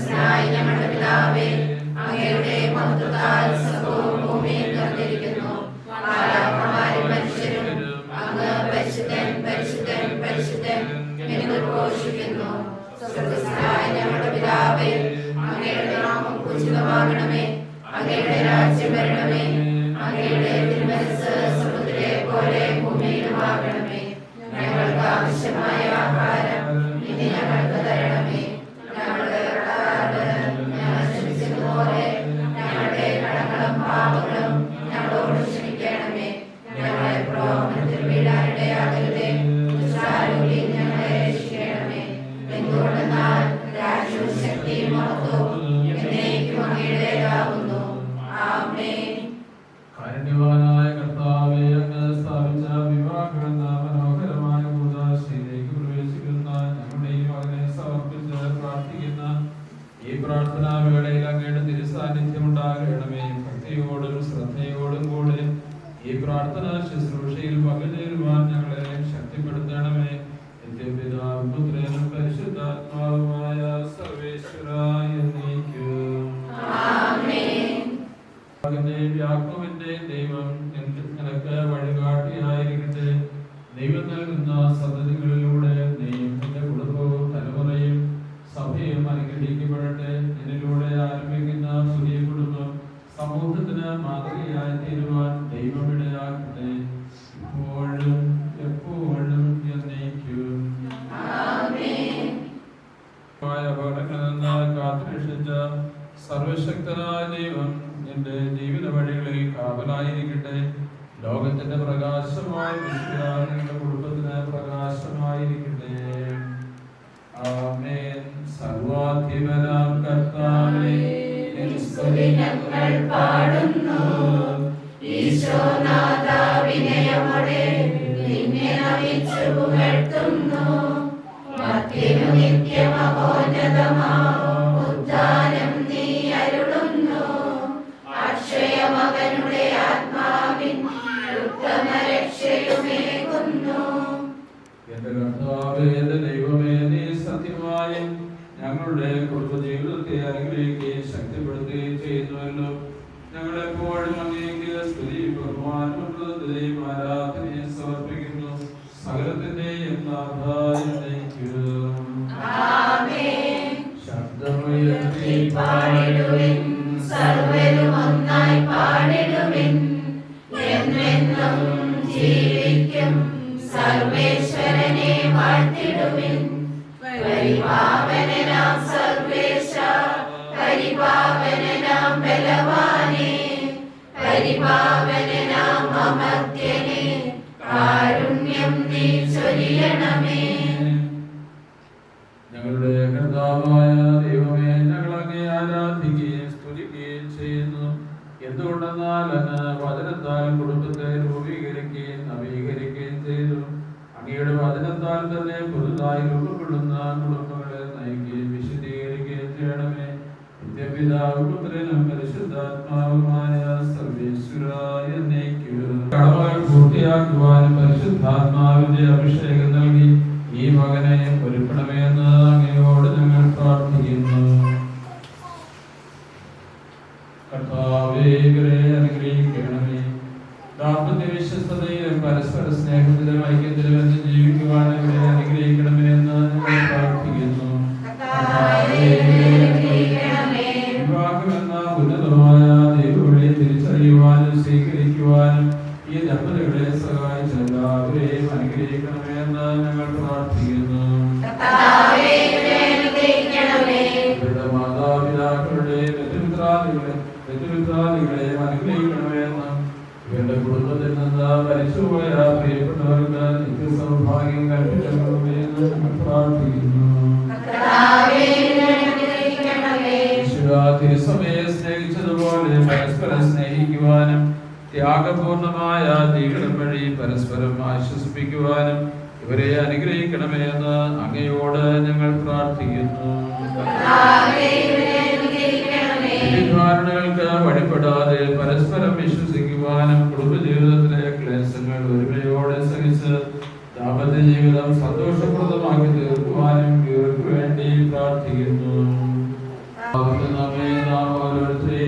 സ്വർഗ്ഗസ്ഥനായ ഞങ്ങളുടെ പിതാവേ, അങ്ങയുടെ മഹത്വത്താൽ സർവ്വവും ഭൂമിയിൽ നിറഞ്ഞിരിക്കുന്നു. മാലാഖമാരും മനുഷ്യരും അങ്ങ് പരിശുദ്ധൻ പരിശുദ്ധൻ പരിശുദ്ധൻ എന്ന് ഘോഷിക്കുന്നു. സ്വർഗ്ഗസ്ഥനായ ഞങ്ങളുടെ പിതാവേ, അങ്ങയുടെ നാമം പൂജിതമാകണമേ. അങ്ങയുടെ രാജ്യം വരണമേ. അങ്ങയുടെ തിരുമനസ്സ് സ്വർഗ്ഗത്തിലെ പോലെ ഭൂമിയിലുമാകണമേ. ഞങ്ങൾക്ക് ആവശ്യമായ ആഹാരം ഇനി ഞങ്ങൾക്ക് തരണമേ. ഞങ്ങളുടെ കടക്കാരോട് ഞങ്ങൾ ക്ഷമിച്ചതുപോലെ ഞങ്ങളുടെ കടങ്ങളും പാപങ്ങളും ഞങ്ങളോട് ക്ഷമിക്കണമേ. ഞങ്ങളെ പ്രലോഭനത്തിൽ വീഴാനിടയാകരുതേ. ദുഷ്ടാരൂപിയിൽ ഞങ്ങളെ രക്ഷിക്കണമേ. എന്തുകൊണ്ടെന്നാൽ രാജ്യവും ശക്തിയും മഹത്വവും എന്നേക്കും അങ്ങയുടേതാകുന്നു. ആമേൻ. കാരുണ്യവാനായ കർത്താവേ, അങ്ങ് സ്ഥാപിച്ച വിവാഹമെന്ന മനോഹരമായ കൂദാശയിലേക്ക് പ്രവേശിക്കുന്ന ഞങ്ങളുടെ ഈ മകനെ സമർപ്പിച്ച് പ്രാർത്ഥിക്കുന്ന ഈ പ്രാർത്ഥനാ വേളയിൽ അങ്ങയുടെ തിരുസാന്നിധ്യം ഉണ്ടാകണമേ. ഭക്തിയോടും ശ്രദ്ധയോടും കൂടെ ഈ പ്രാർത്ഥനാ ശുശ്രൂഷയിൽ പങ്കുചേരുവാൻ ഞങ്ങളെ ശക്തിപ്പെടുത്തണമേ. നിത്യപിതാവും പുത്രനും പരിശുദ്ധാത്മാവുമായ സർവേശ്വരായ എന്നേക്കും ആമേൻ. യാക്കോബിന്റെ ദൈവം നിനക്ക് വഴികാട്ടിയായിരിക്കട്ടെ. ദൈവം നൽകുന്ന സന്തതികളിലൂടെ നീയും നിന്റെ കുടുംബവും തലമുറയും സഭയും അനുഗ്രഹിക്കപ്പെടട്ടെ. നിന്നിലൂടെ ആരംഭിക്കുന്ന പുതിയ കുടുംബം സമൂഹത്തിന് മാതൃകയായി തീരുവാൻ ദൈവം ഇടയാക്കട്ടെ. ഇപ്പോഴും എപ്പോഴും എന്നേക്കും ആമേൻ. അപകടങ്ങളിൽ നിന്ന് കാത്തുരക്ഷിച്ച സർവശക്തനായ ദൈവം നിന്റെ ജീവിത വഴികളിൽ കാവലായിരിക്കട്ടെ. ലോകത്തിന്റെ പ്രകാശമായി നിങ്ങളുടെ കുടുംബത്തിന് പ്രകാശമായിരിക്കട്ടെ. ആമേൻ. സർവാധിപനാം കർത്താവേ, സ്തുതി ഞങ്ങൾ പാടുന്നു. ഈശോനാഥ, വിനയമോടെ നിന്നെ നമിച്ചു പുകഴ്ത്തുന്നു. മർത്യനു നിത്യമഹോന്നതമാം ഉദ്ധാനം നീ അരുളുന്നു. അക്ഷയമകനുടെ ആത്മാവിൻ ഉത്തമ രക്ഷയുമേകുന്നു. എന്റെ കർത്താവേ, എന്റെ ദൈവമേ, നീ സത്യമായും ഞങ്ങളുടെ കുടുംബജീവിതത്തെ അനുഗ്രഹിക്കുകയും ശക്തിപ്പെടുത്തുകയും ചെയ്യുന്നുവല്ലോ. ഞങ്ങളെപ്പോഴും അങ്ങേക്ക് സ്തുതിയും ബഹുമാനവും ആരാധനയും സമർപ്പിക്കുന്നു. സകലത്തിന്റെയും നാഥായിരിക്കും. ആമേൻ. ശബ്ദമുയർത്തി പാടിടുവിൻ, സർവ്വരും ഒന്നായി പാടിടുവിൻ. എന്നെന്നും ജീവിക്കും സർവേശ്വരനെ വാഴ്ത്തിടുവിൻ. പരിപാവനനാം സർവേശ, പരിപാവനനാം ബലവാനേ, പരിപാവനനാം അമർത്യനേ, കാരുണ്യം നീ ചൊരിയണമേ. ഞങ്ങളുടെ കർത്താവായ ദൈവമേ, ഞങ്ങൾ അങ്ങേ ആരാധിക്കുകയും സ്തുതിക്കുകയും ചെയ്യുന്നു. എന്തുകൊണ്ടെന്നാൽ അങ്ങ് വചനത്താൽ കുടുംബത്തെ രൂപീകരിക്കുകയും നവീകരിക്കുകയും ചെയ്തു. അങ്ങയുടെ വചനത്താൽ തന്നെ പുതുതായി രൂപപ്പെടുന്ന കുടുംബങ്ങളെ നയിക്കുകയും വിശദീകരിക്കുകയും ചെയ്യണമേ. നിത്യപിതാവും പുത്രനും പരിശുദ്ധാത്മാവുമായ സർവേശ്വരായ എന്നേക്കും. കടമകൾ പൂർത്തിയാക്കുവാനും പരിശുദ്ധാത്മാവിന്റെ അഭിഷേകം നൽകി ഈ മകനെ ഒരുക്കണമെന്ന് അങ്ങയോട് ഞങ്ങൾ പ്രാർത്ഥിക്കുന്നു. കർത്താവേ, ഇവരെ അനുഗ്രഹിക്കണമേ. ദാമ്പത്യ വിശ്വസ്തതയിലും പരസ്പര സ്നേഹത്തിലും ഐക്യത്തിലും ജീവിക്കുവാൻ ഇവരെ അനുഗ്രഹിക്കണമേ എന്ന് ഞങ്ങൾ പ്രാർത്ഥിക്കുന്നു. വിവാഹമെന്ന ഉന്നതമായ ദൈവവിളിയെ തിരിച്ചറിയുവാനും സ്വീകരിക്കുവാനും ഈ ദമ്പതികളെ സഹായിച്ച എല്ലാവരെയും അനുഗ്രഹിക്കണമേ എന്ന് ഞങ്ങൾ പ്രാർത്ഥിക്കുന്നു. ഇവരുടെ മാതാപിതാക്കളുടെ വ്യക്തിമിത്രാദികളെ അനുഗ്രഹിക്കണമേ എന്ന് ഇവരുടെ കുടുംബത്തിൽ നിന്ന് മരിച്ചുപോയ പ്രിയപ്പെട്ടവർക്ക് നിത്യസൗഭാഗ്യം കൽപ്പിക്കണമേ എന്ന് ഞങ്ങൾ പ്രാർത്ഥിക്കുന്നു. തിരുസഭയെ സ്നേഹിച്ചതുപോലെ പരസ്പരം സ്നേഹിക്കുവാനും ത്യാഗപൂർണമായ ജീവിതം വഴി പരസ്പരം ആശ്വസിപ്പിക്കുവാനും ഇവരെ അനുഗ്രഹിക്കണമേ എന്ന് അങ്ങയോട് ഞങ്ങൾ പ്രാർത്ഥിക്കുന്നു. ധാരണകൾക്ക് വഴിപ്പെടാതെ പരസ്പരം വിശ്വസിക്കുവാനും കുടുംബജീവിതത്തിലെ ക്ലേശങ്ങൾ ഒരുമയോടെ സഹിച്ച് ദാമ്പത്യ ജീവിതം സന്തോഷപ്രദമാക്കി തീർക്കുവാനും ഇവർക്ക് വേണ്ടി പ്രാർത്ഥിക്കുന്നു.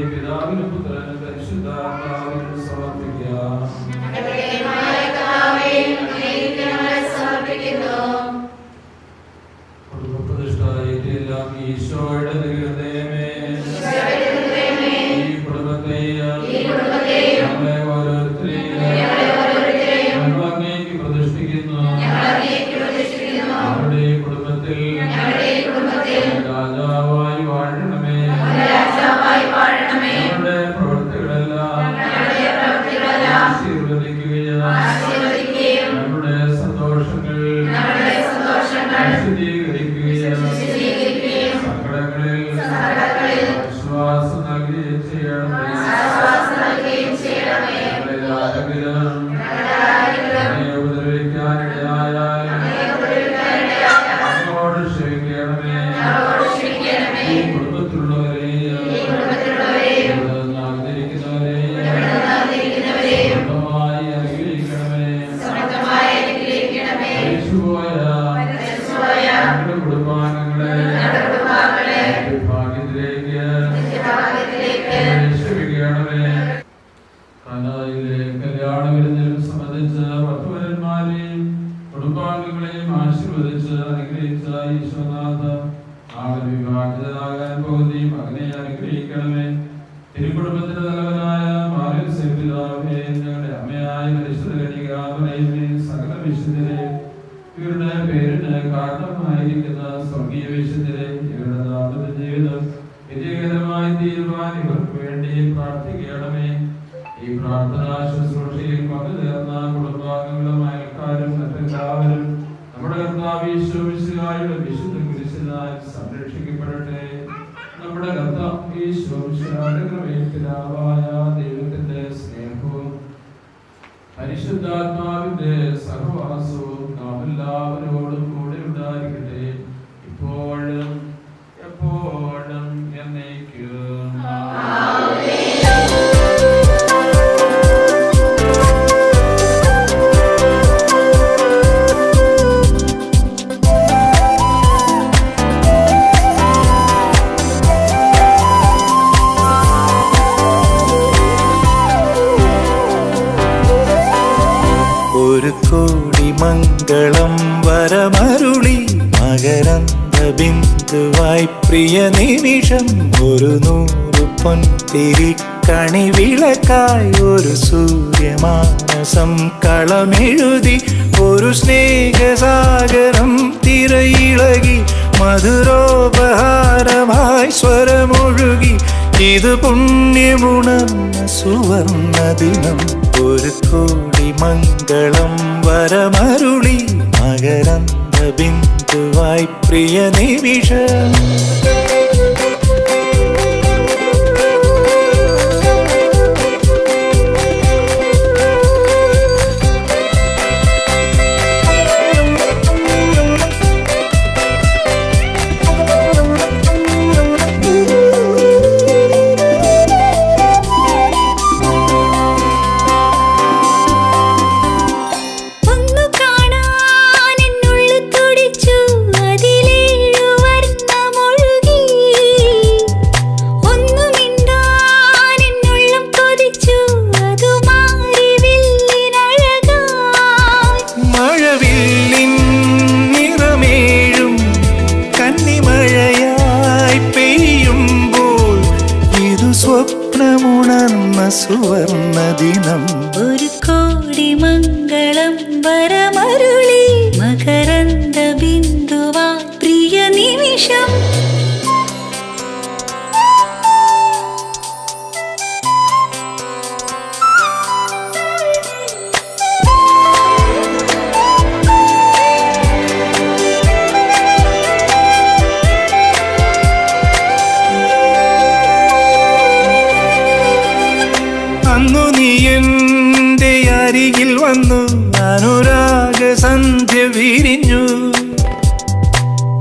പിതാവിനും പുത്രനും പരിശുദ്ധാത്മാവിനും സമർപ്പിക്കാം. കുടുംബപ്രതിഷ്ഠയെല്ലാം ഈശോയുടെ ഹൃദയമേ, ഈ കുടുംബത്തെയും ഞങ്ങളെ ഓരോരുത്തരെയും ഞങ്ങൾ അങ്ങേക്ക് പ്രതിഷ്ഠിക്കുന്നു. അവരുടെ കുടുംബത്തിൽ രാജാവായി വാഴണമേ. ഞങ്ങളുടെ പ്രവൃത്തികളെല്ലാം ആശീർവദിക്കുകയും ഞങ്ങളുടെ സന്തോഷങ്ങൾ വിശദീകരിക്കുകയും സങ്കടങ്ങളിൽ ആശ്വാസം നൽകുകയും ചെയ്യണമേ. ഞങ്ങളിൽ ആരെങ്കിലും എന്നെ ഉപദ്രവിക്കാനിടയായാലും അങ്ങോട്ട് ക്ഷമിക്കണമേ. ഈ കുടുംബത്തിലുള്ളവരെയും ഇവിടെ നിന്ന് ആഗ്രഹിക്കുന്നവരെയും സ്വന്തമായി അനുഗ്രഹിക്കണമേ. മരിച്ചുപോയ ഞങ്ങളുടെ കുടുംബാംഗങ്ങളെ ഭാഗ്യത്തിലേക്ക് ക്ഷമിക്കണമേ. കനായിലെ കല്യാണ വിരുന്നിലും സംബന്ധിച്ച് വധുവരന്മാരെയും കുടുംബാംഗങ്ങളെയും ആശീർവദിച്ച് അനുഗ്രഹിച്ച ഈശോനാഥ, നാളെ വിവാഹിതനാകാൻ പോകുന്ന ഈ മകനെ അനുഗ്രഹിക്കണമേ. തിരുക്കുടുംബത്തിന്റെ തലവനായ മാറിൽ സേവിതാവേ, ഞങ്ങളുടെ അമ്മയായ പരിശുദ്ധ കന്യകാമറിയമേ, സകല വിശുദ്ധരെ, ഇവരുടെ പേരിന് കാരണമായിരിക്കുന്ന സ്വർഗീയ വിശുദ്ധരെ, ഇവരുടെ ദാമ്പത്യ ജീവിതം വിജയകരമായി തീരുവാൻ ഇവർക്ക് വേണ്ടി പ്രാർത്ഥിക്കണമേ. ഈ പ്രാർത്ഥനാ ശുശ്രൂഷയിൽ പങ്കുചേർന്ന കുടുംബാംഗങ്ങളും അയൽക്കാരും മറ്റെല്ലാവരും നമ്മുടെ കർത്താവ് ഈശോ മിശിഹായുടെ വിശുദ്ധ കുരിശിനാൽ സംരക്ഷിക്കപ്പെടട്ടെ. നമ്മുടെ കർത്താവ് ഈശോ മിശിഹായുടെ കൃപയും പിതാവായ ദൈവത്തിന്റെ സ്നേഹവും പരിശുദ്ധാത്മാവിന്റെ സഹവാസവും നാം എല്ലാവരോടും കൂടെ ഉണ്ടായിരിക്കട്ടെ, ഇപ്പോഴും എപ്പോഴും എന്നേക്കും. ഒരു കോടി മംഗളം വരമരുളി മകരന്ദ ബിന്ദുവായി പ്രിയ നിമിഷം, ഒരു 100 പൊൻതിരിക്കണി വിളക്കായി ഒരു സൂര്യമാനസം കളമെഴുതി, ഒരു സ്നേഹസാഗരം തിരയിളകി മധുരോപഹാരമായി സ്വരമൊഴുകി, ഇത് പുണ്യമുണർന്ന സുവർണ ദിനം. ഒരു കോടി മംഗളം വരമരുളി മകരന്ദ ബിന്ദുവായി പ്രിയ നിമിഷം. സുവർണ ദിനം. ഒരു കോടി മംഗളം വരമരുളി മകരന്ദ ബിന്ദുവാ പ്രിയ നിമിഷം. അന്നു നീ എൻ്റെ അരികിൽ വന്നു, അനുരാഗ സന്ധ്യ വിരിഞ്ഞു,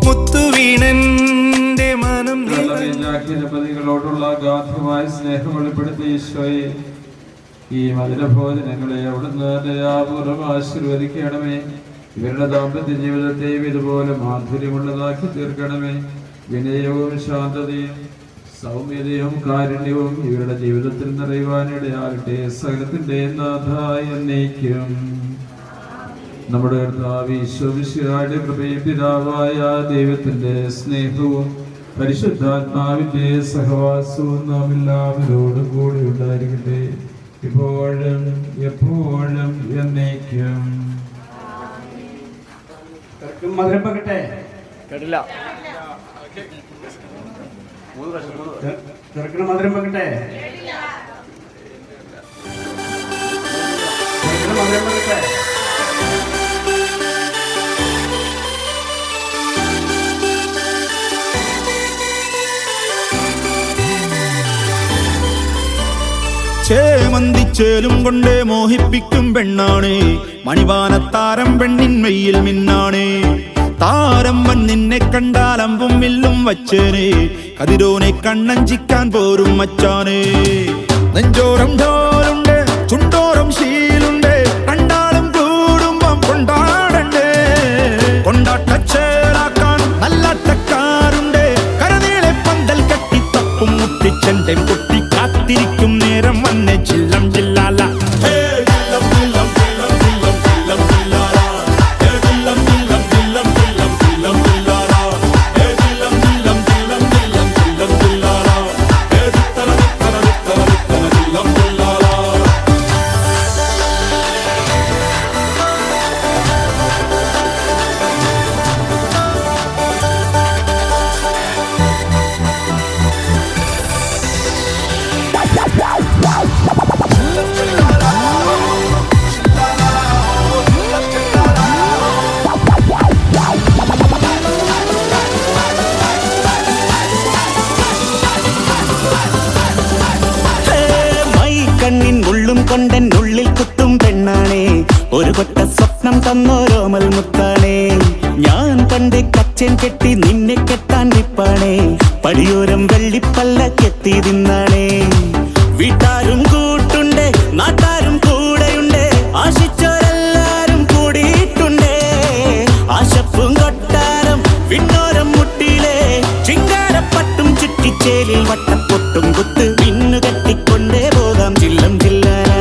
മുത്തുവീണന്റെ മനം ദമ്പതികളോടുള്ള ഗാഠമായ സ്നേഹം വെളിപ്പെടുത്തിയ ഈശോയെ, ഈ മധുരഭോജനങ്ങളെ അവിടുന്ന് ദയാപൂർവ്വം ആശീർവദിക്കണമേ. ഇവരുടെ ദാമ്പത്യ ജീവിതത്തെയും ഇതുപോലെ മാധുര്യമുള്ളതാക്കി തീർക്കണമേ. വിനയവും ശാന്തതയും സൗമ്യതയും കാരുണ്യവും ഇവരുടെ ജീവിതത്തിൽ നിറയുവാനിടയാകട്ടെ. സകലത്തിന്റെ നാഥായ എന്നേക്കും. നമ്മുടെ കർത്താവ് ഈശോ മിശിഹായുടെ കൃപയും പിതാവായ ദൈവത്തിന്റെ സ്നേഹവും പരിശുദ്ധാത്മാവിന്റെ സഹവാസവും നാം എല്ലാവരോടും കൂടി ഉണ്ടായിരിക്കട്ടെ, ഇപ്പോഴും എപ്പോഴും എന്നേക്കും. മധുരം പകട്ടെ. കേട്ടില്ല. ചെറുക്കന് മധുരം പകട്ടെ. മധുരം പകട്ടെ. ചേമന്തിച്ചേലും കൊണ്ടേ മോഹിപ്പിക്കും പെണ്ണാണേ, മണിവാനത്താരം പെണ്ണിന്മയിൽ മിന്നാണേ. താരമ്മൻ നിന്നെ കണ്ടാൽ അമ്പും വില്ലും വച്ചേനെ, കതിരോനെ കണ്ണഞ്ചിക്കാൻ പോരും മച്ചാനേ. നെഞ്ചോരം ഢോലുണ്ട്, ചുണ്ടോരം ശീലുണ്ട്, കണ്ടാലും കൂടുമ്പം കൊണ്ടാടണ്ടേ. കൊണ്ടാട്ടച്ചേലാക്കാൻ നല്ലാട്ടക്കാരുണ്ട്, കരനീളെ പന്തൽ കെട്ടി തപ്പും മുട്ടിച്ചെണ്ടൻ പൊട്ടി കാത്തിരിക്കും നേരം വന്നെ ചില്ലം ചില്ലാല. കണ്ണിൻ ഉള്ളും കൊണ്ടൻ ഉള്ളിൽ കുത്തും പെണ്ണാണേ, ഒരു കൊട്ട സ്വപ്നം തന്നോരോമൽ മുത്താണേ. ഞാൻ പണ്ട് കച്ചൻ കെട്ടി നിന്നെ കെട്ടാൻ നിപ്പാണേ, പടിയോരം വെള്ളിപ്പല്ലക്കെത്തി തിന്നാണേ. വീട്ടാരും കൂട്ടുണ്ട്, നാട്ടാരും കൂടെയുണ്ട്, ആശിച്ചോരെല്ലാരും കൂടിയിട്ടുണ്ട്. ആശപ്പും കൊട്ടാരം വിണ്ണോരം മുട്ടിയിലെ ചിങ്കാരപ്പട്ടും ചുറ്റിച്ചേലിൽ വട്ടപ്പൊട്ടും കുത്ത് പിന്നു കെട്ടിക്കൊണ്ടേ പോകാം ചില്ലം ചില്ലാല.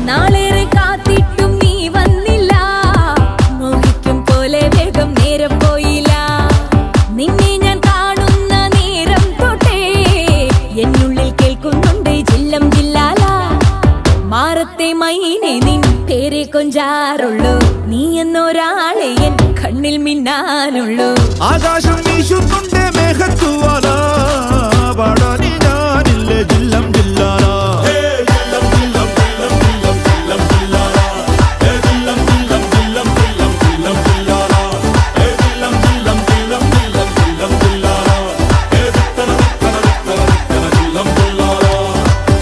നാളേറെ കാത്തിട്ടും നീ വന്നില്ല, മോഹിക്കും പോലെ വേഗം നേരം പോയില്ല. നിന്നെ ഞാൻ കാണുന്ന നേരം തൊട്ടേ എന്നുള്ളിൽ കേൾക്കുന്നുണ്ട് ജില്ലം ജില്ലാല. മാറത്തെ മൈനെ നിൻ പേരെ കൊഞ്ചാറുള്ളൂ, നീ എന്നൊരാളെ എൻ കണ്ണിൽ മിന്നാനുള്ളൂ. ആകാശം വീശുന്നുണ്ട് മേഘത്തുവാല, പാടാനി ഞാനില്ല ജില്ലം ജില്ലാല.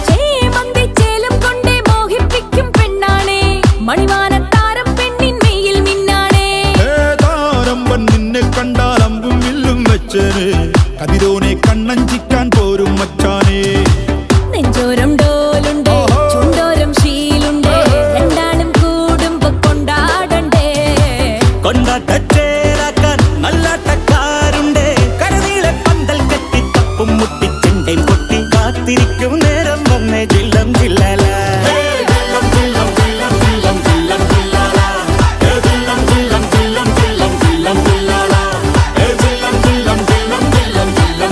ചേമന്തിച്ചേലും കൊണ്ടേ മോഹിപ്പിക്കും പെണ്ണാണേ, മണിവാനത്താരം പെണ്ണിന്മയിൽ മിന്നാണേ. താരമ്പൻ നിന്നെ കണ്ടാൽ അമ്പും വില്ലും വെച്ചേനെ, കതിരോനെ കണ്ണഞ്ചിക്കാൻ പോരും മച്ചാനേ. നെഞ്ചോരം ഡോലുണ്ട്, ചുണ്ടോരം ശീലുണ്ട്, രണ്ടാളും കൂടുമ്പോ കൊണ്ടാടണ്ടേ. കൊണ്ടാട്ടച്ചേലാക്കാൻ നല്ലാട്ടക്കാരുണ്ട്, കരനീളെ പന്തൽ കെട്ടി തപ്പും മുട്ടിച്ചെണ്ടൻ പൊട്ടി കാത്തിരിക്കും നേരം വന്നേ ജില്ലം ജില്ലാല. ജില്ലം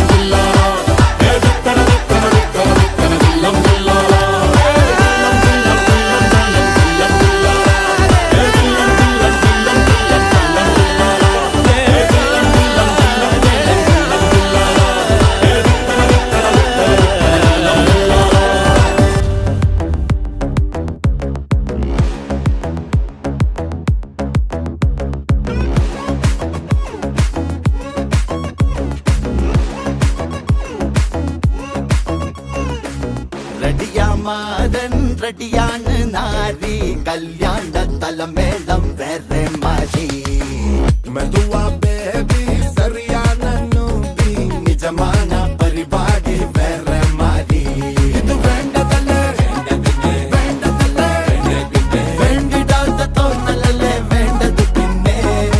റെഡിയാമാരൻ റെഡിയാണ് നാരി കല്യാണ തലമേളം വേറെ മാറി മെതുവാ ബേബി സറിയാണ് നൂബി നിജമാന പരിപാടി വേറെ മാറി ഇത് വേണ്ടതല്ലേ വേണ്ടതല്ലേ വേണ്ടിടാത്ത തോന്നലല്ലേ വേണ്ടത് പിന്നെ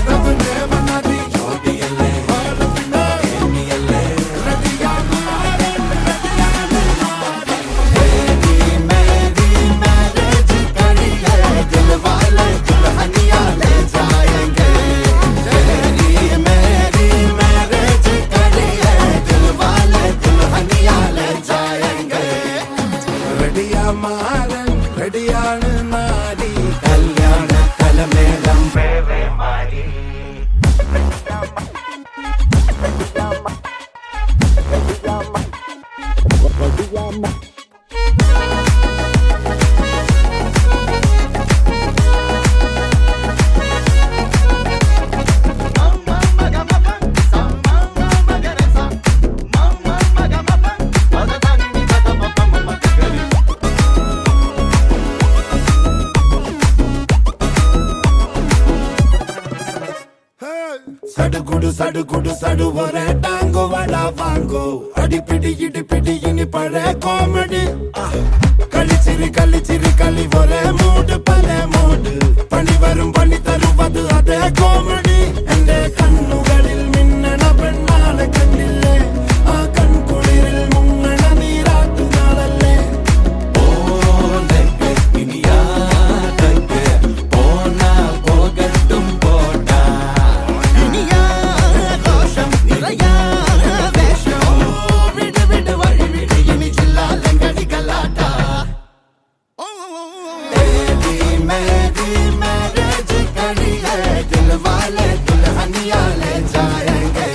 പ്രഭുനെ വന്നാതി ജോഡിയല്ലേ റെഡിയല്ലേ റെഡിയാമാരൻ റെഡിയാണ് നാരി मेरी मैरिज करिए दिल वाले दुल्हनिया ले जाएंगे मेरी मैरिज करिए दिल वाले दुल्हनिया ले जाएंगे റെഡിയാമാരൻ റെഡിയാണ് നാരി കല്യാണ കലമേളം വേറെ മാറി സടുകുടു സടുകുടു സടുവരെ ടാങ്കോ വടാ വാങ്കോ അടിപിടി ഇടിപിടി ഇനി പഴയ കോമഡി കളിച്ചിരി കളിച്ചിരി കളി വരെ മൂഡ് പല മൂഡ് പണി വരും പണി തരുവത് അതേ കോമഡി എന്റെ കണ്ണുകളിൽ മിന്നണ പെണ്ണാളെ കണ്ടില്ലേ ആ കൺകുളിരിൽ മുങ്ങണ നീരാട്ടുനാളല്ലേ പോനാ പോകട്ടും പോടാ मेरी मैरिज करिए दिल वाले दुल्हनिया ले जाएंगे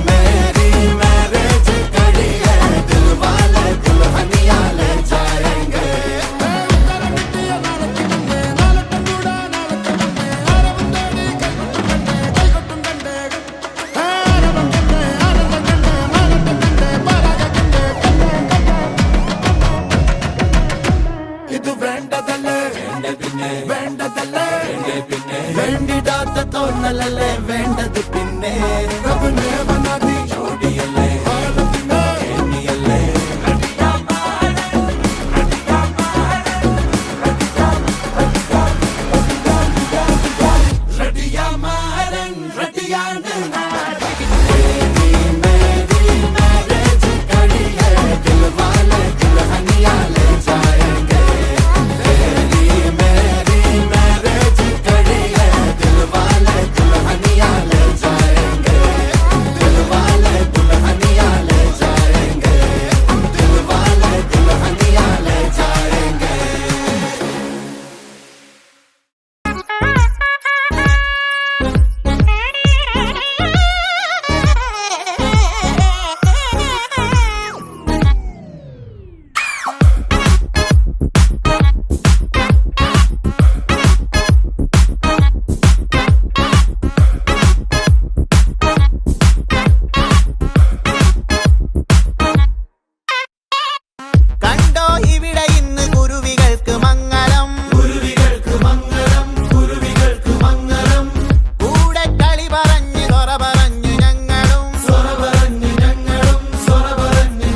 मेरी मैरिज करिए दिल वाले दुल्हनिया ले जाएंगे ഇത് വേണ്ടതല്ലേ വേണ്ടതല്ലേ വേണ്ടിടാത്ത തോന്നലല്ലേ വേണ്ടത് പിന്നെ പ്രഭുനെ വന്നാതി ജോഡിയല്ലേ റെഡിയാമാരൻ റെഡിയാണ് मेरी मैरिज करिए दिल वाले दुल्हनिया ले जाएंगे मेरी मैरिज करिए दिल वाले दुल्हनिया ले जाएंगे दिल वाले दुल्हनिया ले जाएंगे दिल वाले दुल्हनिया ले जाएंगे കണ്ടോ ഇവിടെ ഇന്ന് കുരുവികൾക്ക് മംഗളം കുരുവികൾക്ക് മംഗളം കുരുവികൾക്ക് മംഗളം കൂടെ കളി പറഞ്ഞു സൊറ പറഞ്ഞു ഞങ്ങളും സൊറ പറഞ്ഞു ഞങ്ങളും സൊറ പറഞ്ഞു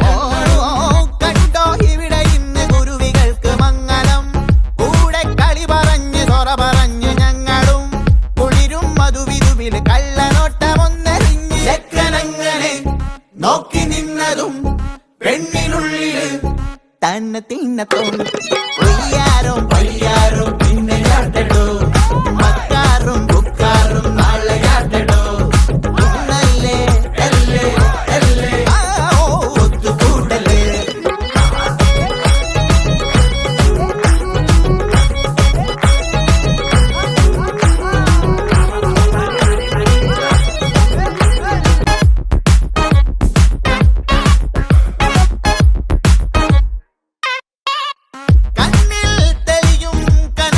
കണ്ടോ ഇവിടെ ഇന്ന് കുരുവികൾക്ക് മംഗളം കൂടെ കളി പറഞ്ഞു സൊറ പറഞ്ഞു ഞങ്ങളും കുളിരും മധുവിധുവിൽ കള്ളനോട്ടമൊന്നെറിഞ്ഞ് ചെക്കനങ്ങനെ നോക്കി നിന്നതും പെണ്ണിനുള്ളില് തന്നെ തിന്നത്തോളും പൊയ്യാറും പയ്യാറും പിന്നെ യാട്ടടോ മക്കാറും ബുക്കാറും നാളെ യാട്ടടോ ഉണ്ണല്ലേ എല്ലേ എല്ലേ ഒത്തുകൂടലേ കണ്ണിൽ തെളിയും കന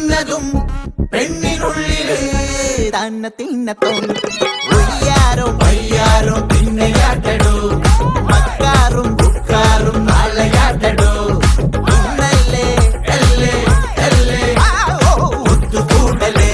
നിന്നതും പെണ്ണിനുള്ളില് തന്നെ തിന്നത്തും ഒയ്യാരോ വയ്യാരോ പിന്നെയാട്ടടോ മക്കാറും ബുക്കാറും നാളെയാട്ടടോ ഇന്നല്ലേ അല്ലേ അല്ലേ ഒത്തുകൂടലേ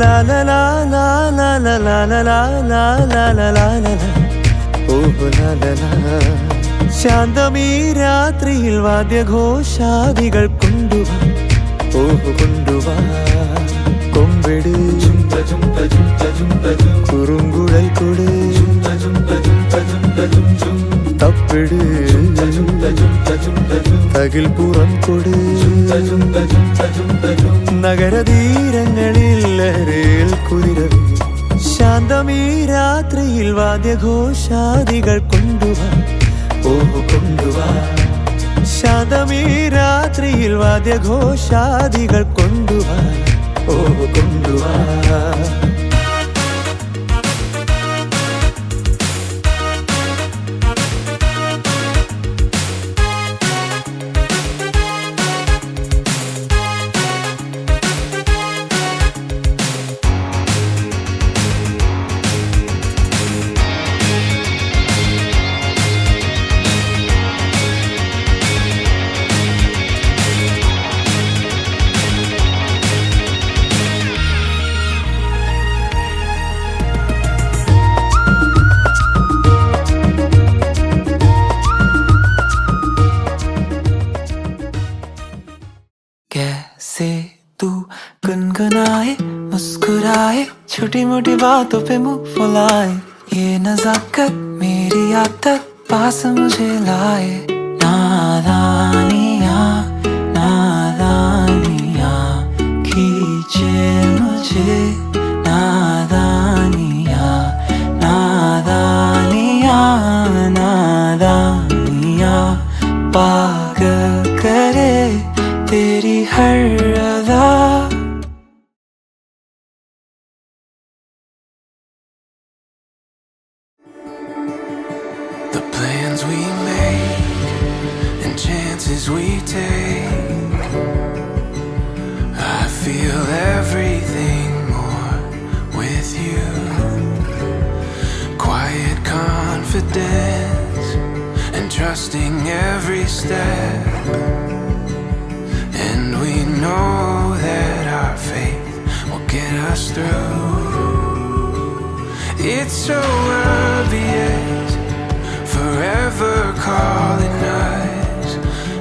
La la la la la la la la la la la la la la oh la la la ശാന്തമീ രാത്രിയിൽ വാദ്യഘോഷാദികൾ കൊണ്ടുവാ ഓഹ് കൊണ്ടുവാ കൊമ്പെട് കുറുങ്കുഴൽ കൊട് തപ്പെട് തകിൽ പുറം കൊട് നഗരതീരങ്ങളിൽ ലഹരിയിൽ കുതിരവേ ശാന്തമീ രാത്രിയിൽ വാദ്യഘോഷാദികൾ കൊണ്ടുവാ ഓഹ് കൊണ്ടുവാ ശാന്തമീ രാത്രിയിൽ വാദ്യഘോഷാദികൾ കൊണ്ടുവാ ഓഹ് കൊണ്ടുവാ कैसे तू गुनगुनाए मुस्कुराए छोटी मोटी बातों पे मुंह फुलाए ये नजाकत मेरी आदत पास मुझे लाए नादानियाँ नादानियाँ खींचे मुझे नादानियाँ नादानियाँ नादानियाँ पागल करे तेरी हर अदा The plans we make and chances we take, I feel everything more with you. Quiet confidence and trusting every step. And we know that our faith will get us through. It's so obvious, forever calling us.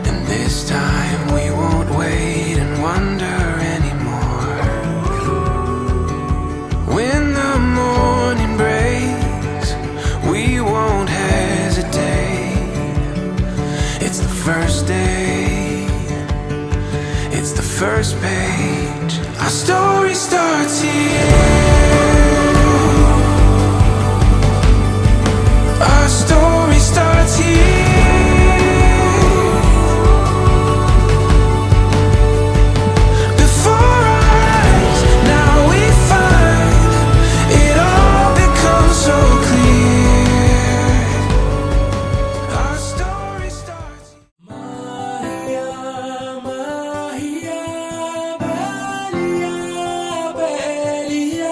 And this time we won't wait and wonder anymore. When the morning breaks, we won't hesitate. It's the first day, it's the first page. Our story starts here. Our story starts here. Before our eyes, now we find it all becomes so clear. Our story starts here. Maria, Belia,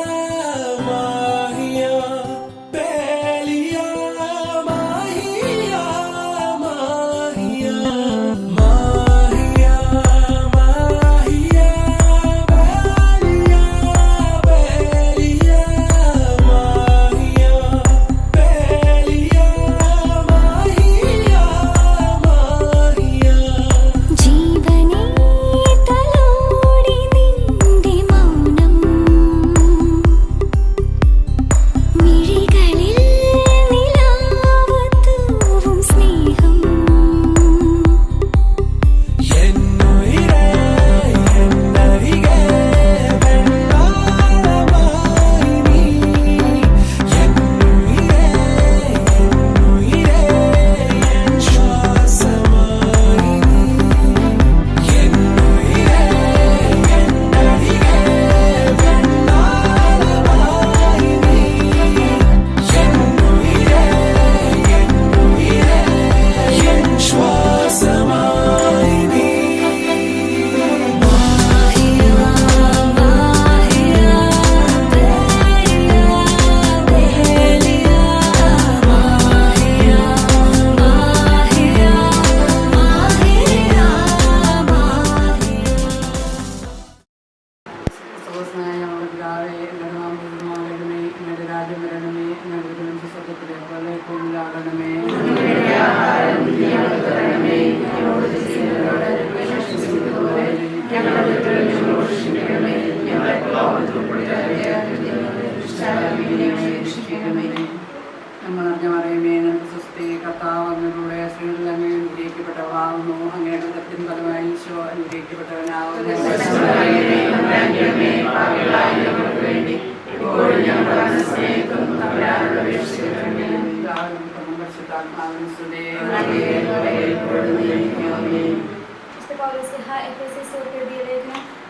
അനുഗ്രഹിക്കപ്പെട്ടവനാവുന്നു.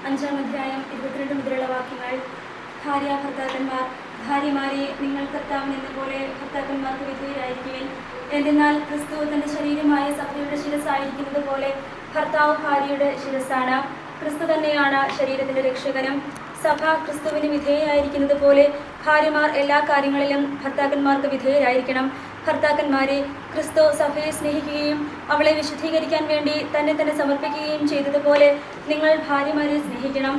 അഞ്ചാം അധ്യായം 22 മുതലുള്ള വാക്യങ്ങൾ. ഭർത്താക്കന്മാർ, ഭാര്യമാരെ നിങ്ങൾ കർത്താവിന് എന്ന പോലെ ഭർത്താക്കന്മാർക്ക് വിധേയരായിരിക്കുവിൻ. എന്തെന്നാൽ ക്രിസ്തു തന്റെ ശരീരമായ സഭയുടെ ശിരസ്സായിരിക്കുന്നത് പോലെ ഭർത്താവ് ഭാര്യയുടെ ശിരസ്സാണ്. ക്രിസ്തു തന്നെയാണ് ശരീരത്തിന്റെ രക്ഷകനും. സഭ ക്രിസ്തുവിന് വിധേയരായിരിക്കുന്നത് പോലെ ഭാര്യമാർ എല്ലാ കാര്യങ്ങളിലും ഭർത്താക്കന്മാർക്ക് വിധേയരായിരിക്കണം. ഭർത്താക്കന്മാരെ, ക്രിസ്തു സഭയെ സ്നേഹിക്കുകയും അവളെ വിശുദ്ധീകരിക്കാൻ വേണ്ടി തന്നെ സമർപ്പിക്കുകയും ചെയ്തതുപോലെ നിങ്ങൾ ഭാര്യമാരെ സ്നേഹിക്കണം.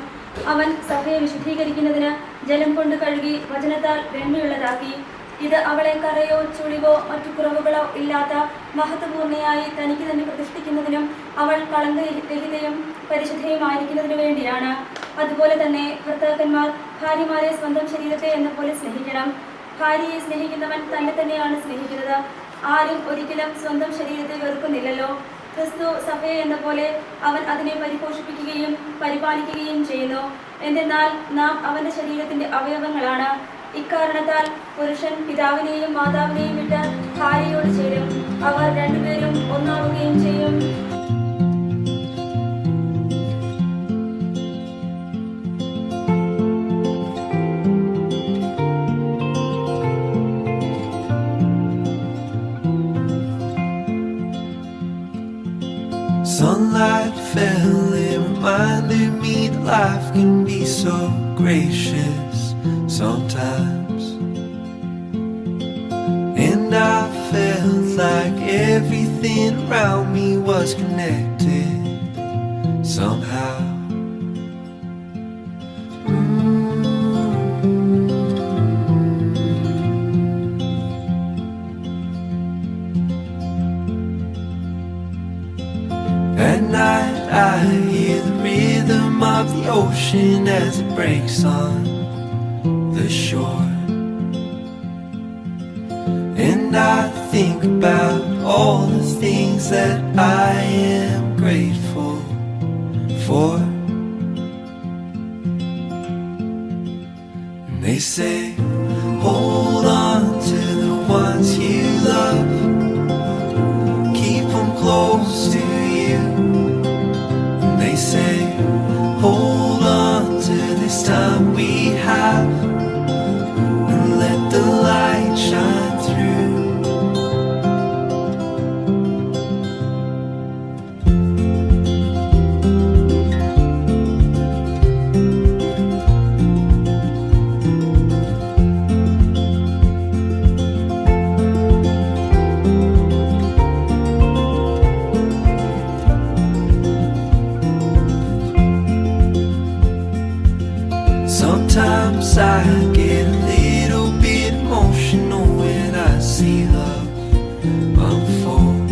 അവൻ സഭയെ വിശുദ്ധീകരിക്കുന്നതിന് ജലം കൊണ്ട് കഴുകി വചനത്താൽ വെണ്മയുള്ളതാക്കി. ഇത് അവളെ കറയോ ചുളിവോ മറ്റു കുറവുകളോ ഇല്ലാത്ത മഹത്വപൂർണ്ണയായി തനിക്ക് തന്നെ പ്രതിഷ്ഠിക്കുന്നതിനും അവൾ കളങ്കരഹിതയും പരിശുദ്ധയുമായിരിക്കുന്നതിനു വേണ്ടിയാണ്. അതുപോലെ തന്നെ ഭർത്താക്കന്മാർ ഭാര്യമാരെ സ്വന്തം ശരീരത്തെ എന്ന പോലെ സ്നേഹിക്കണം. ഭാര്യയെ സ്നേഹിക്കുന്നവൻ തന്നെ തന്നെയാണ് സ്നേഹിക്കുന്നത്. ആരും ഒരിക്കലും സ്വന്തം ശരീരത്തെ വെറുക്കുന്നില്ലല്ലോ. ക്രിസ്തു സഭയെ എന്ന പോലെ അവൻ അതിനെ പരിപോഷിപ്പിക്കുകയും പരിപാലിക്കുകയും ചെയ്യുന്നു. എന്തെന്നാൽ നാം അവന്റെ ശരീരത്തിന്റെ അവയവങ്ങളാണ്. ഇക്കാരണത്താൽ പുരുഷൻ പിതാവിനെയും മാതാവിനെയും വിട്ട് ഭാര്യയോട് ചേരും. അവർ രണ്ടുപേരും ഒന്നാവുകയും ചെയ്യും. Sunlight fell, it reminded me that life can be so gracious sometimes. And I felt like everything around me was connected somehow. At night I hear the rhythm of the ocean as it breaks on the shore. And I think about all the things that I am grateful for. And they say, hold on to the ones you love, keep them close to you. And they say, hold on to this time we have, and let the light shine through. Sometimes I get a little bit emotional when I see love unfold.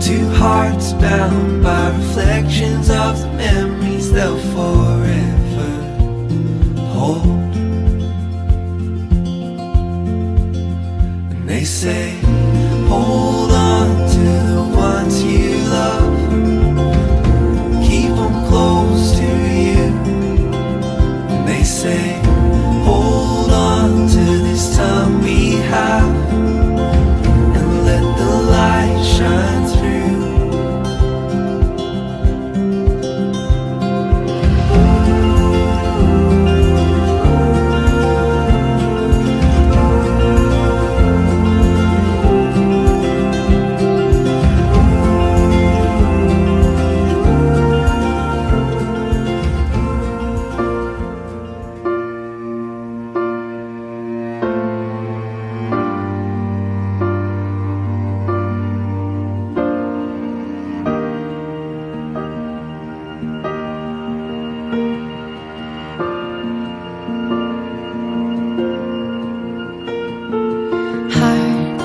Two hearts bound by reflections of the memories they'll forever hold. And they say, hold on to the ones you love, keep them close to you. They say, hold on to this time we have, and let the light shine through. Heart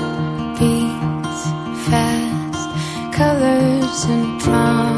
beats fast, colors and promise.